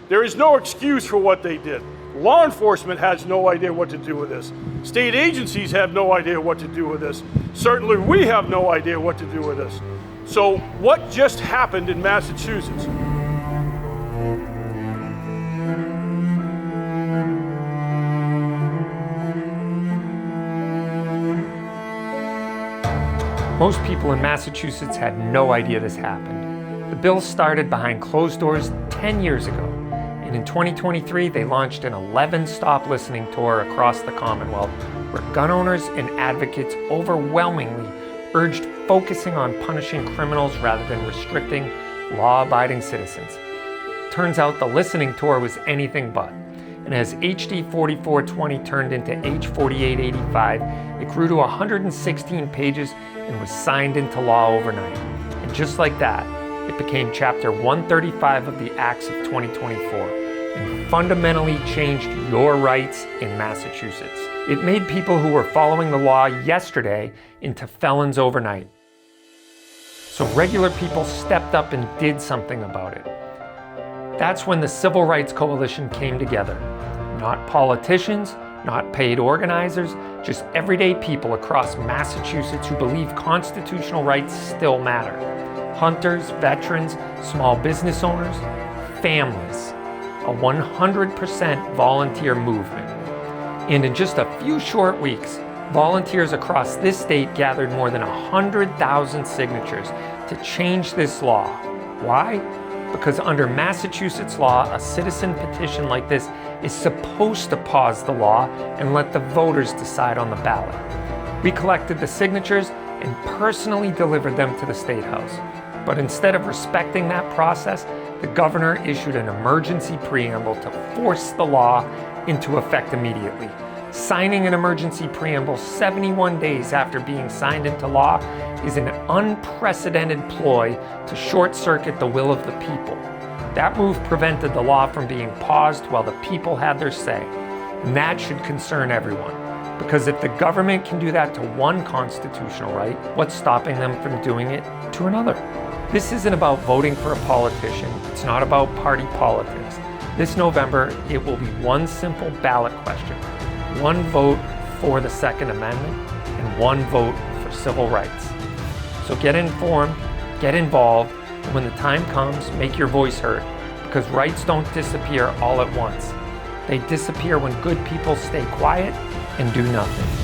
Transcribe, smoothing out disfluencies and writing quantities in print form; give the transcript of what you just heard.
There is no excuse for what they did. Law enforcement has no idea what to do with this. State agencies have no idea what to do with this. Certainly we have no idea what to do with this. So what just happened in Massachusetts? Most people in Massachusetts had no idea this happened. The bill started behind closed doors 10 years ago, and in 2023 they launched an 11-stop listening tour across the Commonwealth where gun owners and advocates overwhelmingly urged focusing on punishing criminals rather than restricting law-abiding citizens. Turns out the listening tour was anything but. And as HD 4420 turned into H 4885, it grew to 116 pages and was signed into law overnight. And just like that, it became Chapter 135 of the Acts of 2024 and fundamentally changed your rights in Massachusetts. It made people who were following the law yesterday into felons overnight. So regular people stepped up and did something about it. That's when the Civil Rights Coalition came together. Not politicians, not paid organizers, just everyday people across Massachusetts who believe constitutional rights still matter. Hunters, veterans, small business owners, families. A 100% volunteer movement. And in just a few short weeks, volunteers across this state gathered more than 100,000 signatures to change this law. Why? Because under Massachusetts law, a citizen petition like this is supposed to pause the law and let the voters decide on the ballot. We collected the signatures and personally delivered them to the State House. But instead of respecting that process, the governor issued an emergency preamble to force the law into effect immediately. Signing an emergency preamble 71 days after being signed into law is an unprecedented ploy to short-circuit the will of the people. That move prevented the law from being paused while the people had their say. And that should concern everyone. Because if the government can do that to one constitutional right, what's stopping them from doing it to another? This isn't about voting for a politician. It's not about party politics. This November, it will be one simple ballot question. One vote for the Second Amendment and one vote for civil rights. So get informed, get involved, and when the time comes, make your voice heard, because rights don't disappear all at once. They disappear when good people stay quiet and do nothing.